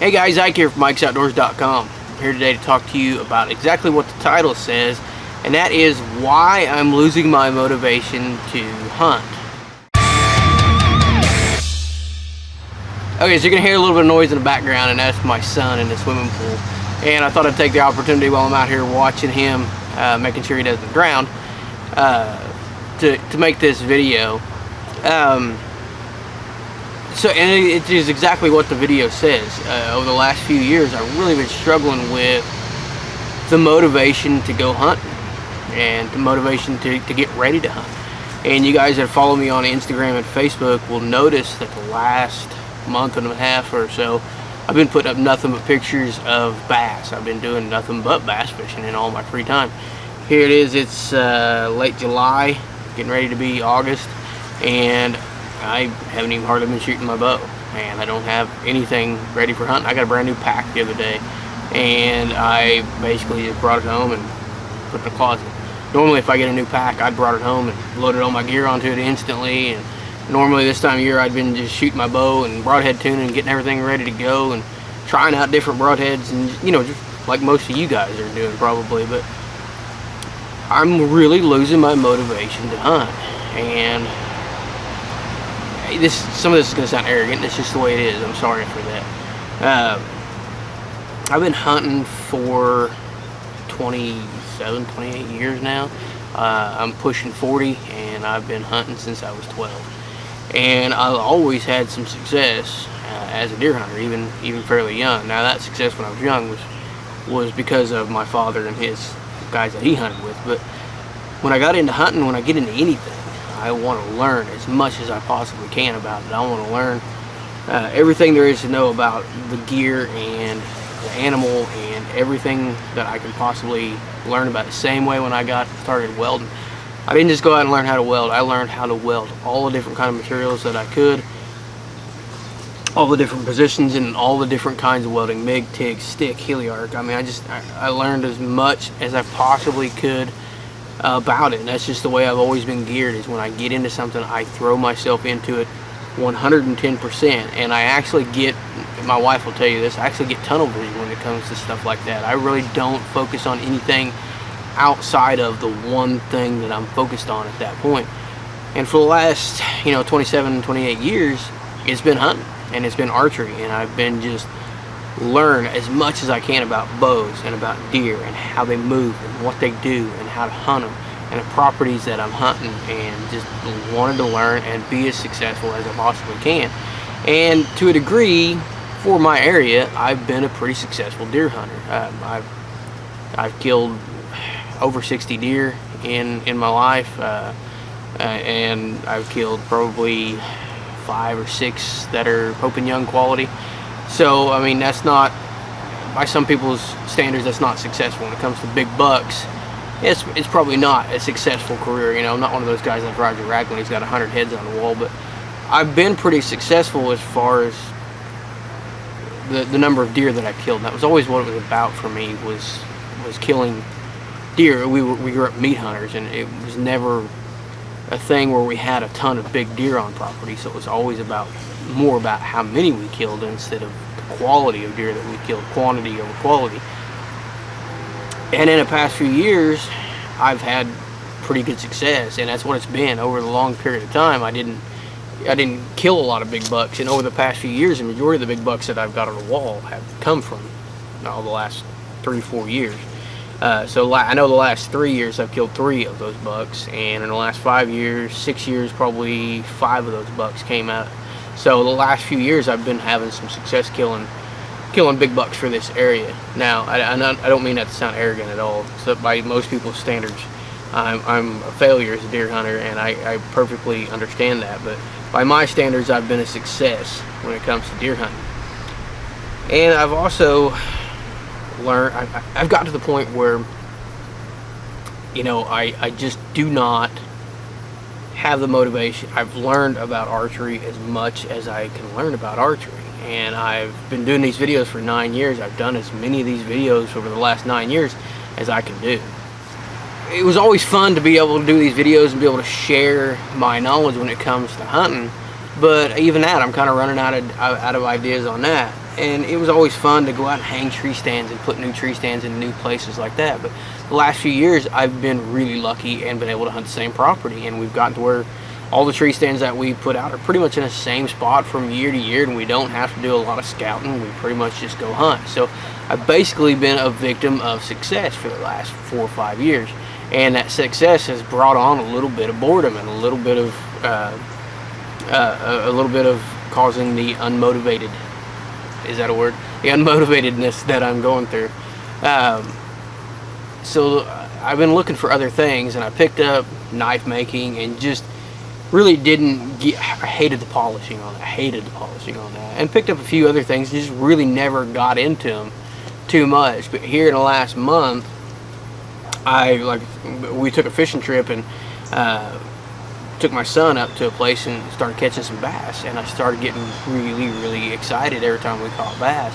Hey guys, Ike here from IkesOutdoors.com. I'm here today to talk to you about exactly what the title says, and that is why I'm losing my motivation to hunt. Okay, so you're going to hear a little bit of noise in the background, and that's my son in the swimming pool. And I thought I'd take the opportunity while I'm out here watching him, making sure he doesn't drown, to make this video. So, and it is exactly what the video says. Over the last few years, I've really been struggling with the motivation to go hunting and the motivation to get ready to hunt. And you guys that follow me on Instagram and Facebook will notice that the last month and a half or so, I've been putting up nothing but pictures of bass. I've been doing nothing but bass fishing in all my free time. Here it is, it's late July, getting ready to be August, and I haven't even hardly been shooting my bow, and I don't have anything ready for hunting. I got a brand new pack the other day, and I basically just brought it home and put it in the closet. Normally if I get a new pack, I'd brought it home and loaded all my gear onto it instantly, and normally this time of year I'd been just shooting my bow and broadhead tuning and getting everything ready to go and trying out different broadheads, and you know, just like most of you guys are doing probably. But I'm really losing my motivation to hunt, and some of this is going to sound arrogant. It's just the way it is. I'm sorry for that. I've been hunting for 27, 28 years now. I'm pushing 40, and I've been hunting since I was 12. And I've always had some success as a deer hunter, even fairly young. Now that success when I was young was because of my father and his guys that he hunted with. But when I got into hunting, when I get into anything, I want to learn as much as I possibly can about it. I want to learn everything there is to know about the gear and the animal and everything that I can possibly learn about. The same way when I got started welding, I didn't just go out and learn how to weld. I learned how to weld all the different kind of materials that I could, all the different positions and all the different kinds of welding, MIG, TIG, stick, heliarc. I mean, I learned as much as I possibly could about it, and that's just the way I've always been geared. Is when I get into something, I throw myself into it 110%, and I actually get, my wife will tell you this, I actually get tunnel vision when it comes to stuff like that. I really don't focus on anything outside of the one thing that I'm focused on at that point. And for the last 27, 28 years, it's been hunting and it's been archery, and I've been just learn as much as I can about bows and about deer and how they move and what they do and how to hunt them and the properties that I'm hunting, and just wanted to learn and be as successful as I possibly can. And to a degree, for my area, I've been a pretty successful deer hunter. I've killed over 60 deer in my life, and I've killed probably 5 or 6 that are Pope and Young quality. So, I mean, that's not, by some people's standards, that's not successful. When it comes to big bucks, it's probably not a successful career. You know, I'm not one of those guys like Roger Ragland, he's got 100 heads on the wall, but I've been pretty successful as far as the number of deer that I killed. And that was always what it was about for me, was killing deer. We grew up meat hunters, and it was never a thing where we had a ton of big deer on property, so it was always more about how many we killed instead of the quality of deer that we killed, quantity over quality. And in the past few years, I've had pretty good success, and that's what it's been over the long period of time. I didn't kill a lot of big bucks, and over the past few years, the majority of the big bucks that I've got on the wall have come from the last 3-4 years. So I know the last 3 years I've killed 3 of those bucks, and in the last 5 years, 6 years, probably 5 of those bucks came out. So the last few years I've been having some success killing big bucks for this area. Now, I don't mean that to sound arrogant at all. So by most people's standards, I'm a failure as a deer hunter, and I perfectly understand that. But by my standards, I've been a success when it comes to deer hunting. And I've also learned, I've gotten to the point where, I just do not have the motivation. I've learned about archery as much as I can learn about archery, and I've been doing these videos for 9 years. I've done as many of these videos over the last 9 years as I can do. It was always fun to be able to do these videos and be able to share my knowledge when it comes to hunting, but even that, I'm kind of running out of ideas on that. and it was always fun to go out and hang tree stands and put new tree stands in new places like that. But the last few years, I've been really lucky and been able to hunt the same property, and we've gotten to where all the tree stands that we put out are pretty much in the same spot from year to year, and we don't have to do a lot of scouting. We pretty much just go hunt. So I've basically been a victim of success for the last 4 or 5 years, and that success has brought on a little bit of boredom and a little bit of causing the unmotivated, is that a word? The unmotivatedness that I'm going through. So I've been looking for other things, and I picked up knife making and just really didn't get, I hated the polishing on that. And picked up a few other things, just really never got into them too much. But here in the last month, we took a fishing trip and took my son up to a place and started catching some bass, and I started getting really excited every time we caught bass,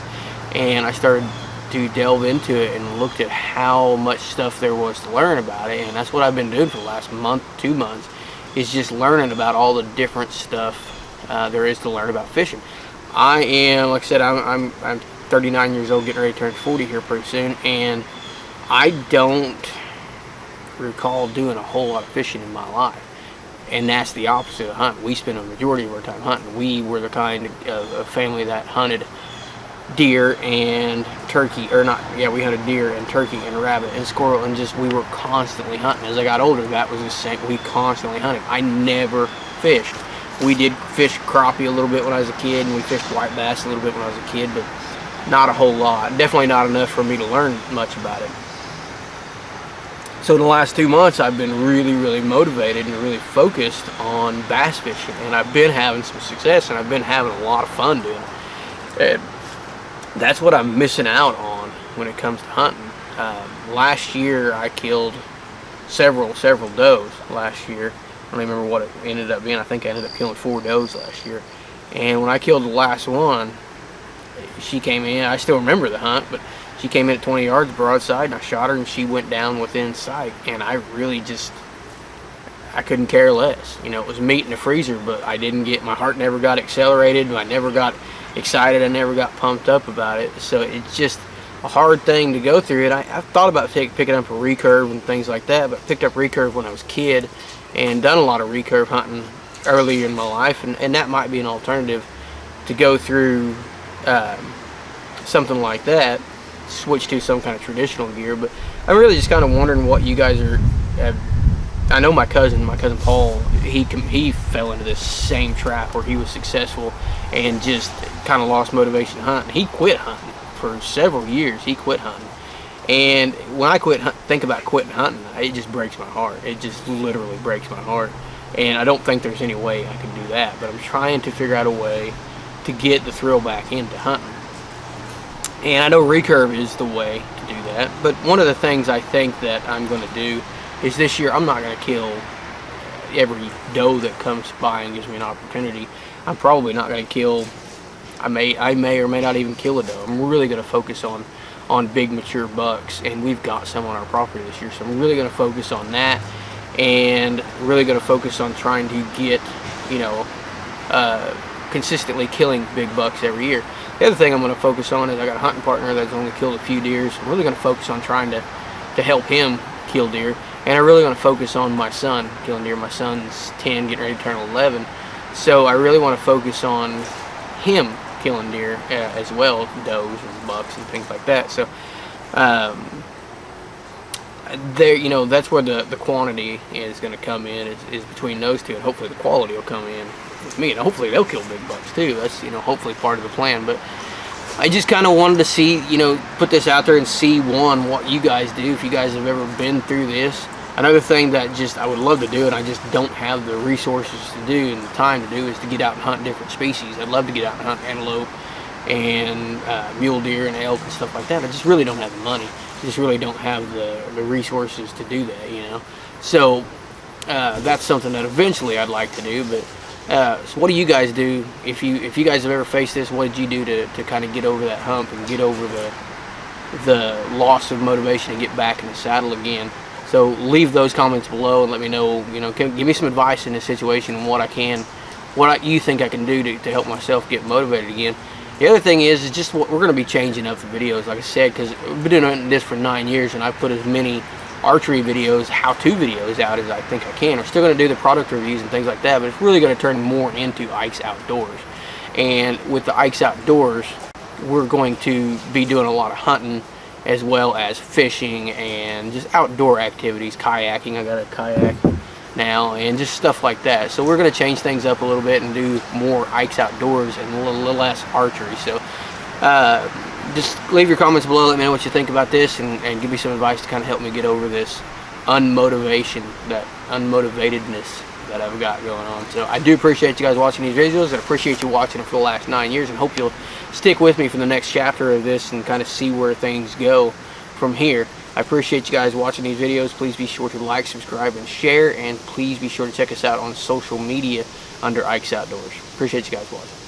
and I started to delve into it and looked at how much stuff there was to learn about it. And that's what I've been doing for the last month, 2 months, is just learning about all the different stuff there is to learn about fishing. I am, like I said, I'm 39 years old, getting ready to turn 40 here pretty soon, and I don't recall doing a whole lot of fishing in my life. And that's the opposite of hunting. We spend a majority of our time hunting. We were the kind of family that hunted deer and turkey, or not, yeah, we hunted deer and turkey and rabbit and squirrel, and just, we were constantly hunting. As I got older, that was the same. We constantly hunted. I never fished. We did fish crappie a little bit when I was a kid, and we fished white bass a little bit when I was a kid, but not a whole lot. Definitely not enough for me to learn much about it. So in the last 2 months, I've been really motivated and really focused on bass fishing, and I've been having some success, and I've been having a lot of fun doing it. And that's what I'm missing out on when it comes to hunting. Last year, I killed several does last year. I don't remember what it ended up being. I think I ended up killing 4 does last year. And when I killed the last one, she came in. I still remember the hunt, but she came in at 20 yards broadside, and I shot her, and she went down within sight. And I really just, I couldn't care less. You know, it was meat in the freezer, but I didn't get, my heart never got accelerated. I never got excited. I never got pumped up about it. So it's just a hard thing to go through it. I thought about picking up a recurve and things like that, but I picked up recurve when I was a kid and done a lot of recurve hunting earlier in my life, and that might be an alternative to go through something like that, switch to some kind of traditional gear. But I'm really just kind of wondering what you guys are. I know my cousin Paul, he fell into this same trap where he was successful and just kind of lost motivation hunting. He quit hunting for several years. He quit hunting, and when I think about quitting hunting, it just breaks my heart. It just literally breaks my heart, and I don't think there's any way I can do that. But I'm trying to figure out a way to get the thrill back into hunting. And I know recurve is the way to do that, but one of the things I think that I'm going to do is this year I'm not going to kill every doe that comes by and gives me an opportunity. I'm probably not going to kill, I may or may not even kill a doe. I'm really going to focus on big mature bucks, and we've got some on our property this year, so I'm really going to focus on that, and really going to focus on trying to get, you know, consistently killing big bucks every year. The other thing I'm going to focus on is I got a hunting partner that's only killed a few deer. So I'm really going to focus on trying to help him kill deer. And I'm really going to focus on my son killing deer. My son's 10, getting ready to turn 11. So I really want to focus on him killing deer as well, does and bucks and things like that. So there, you know, that's where the quantity is going to come in, is between those two, and hopefully the quality will come in with me, and hopefully they'll kill big bucks too. That's, you know, hopefully part of the plan. But I just kind of wanted to see, you know, put this out there and see, one, what you guys do, if you guys have ever been through this. Another thing that just I would love to do, and I just don't have the resources to do and the time to do, is to get out and hunt different species. I'd love to get out and hunt antelope and mule deer and elk and stuff like that. I just really don't have the money. I just really don't have the resources to do that, you know. So that's something that eventually I'd like to do. But so what do you guys do if you guys have ever faced this? What did you do to kind of get over that hump and get over the loss of motivation and get back in the saddle again? So leave those comments below and let me know, you know, give me some advice in this situation and what you think I can do to help myself get motivated again. The other thing is just what we're going to be changing up the videos, like I said, because we've been doing this for 9 years, and I've put as many archery videos, how-to videos out as I think I can. We're still going to do the product reviews and things like that, but it's really going to turn more into Ike's Outdoors. And with the Ike's Outdoors, we're going to be doing a lot of hunting, as well as fishing and just outdoor activities, kayaking. I got a kayak now, and just stuff like that. So we're going to change things up a little bit and do more Ike's Outdoors and a little less archery. So just leave your comments below, let me know what you think about this, and give me some advice to kind of help me get over this unmotivation, that unmotivatedness that I've got going on. So I do appreciate you guys watching these videos, and I appreciate you watching them for the last 9 years, and hope you'll stick with me for the next chapter of this and kind of see where things go from here. I appreciate you guys watching these videos. Please be sure to like, subscribe, and share, and please be sure to check us out on social media under Ike's Outdoors. Appreciate you guys watching.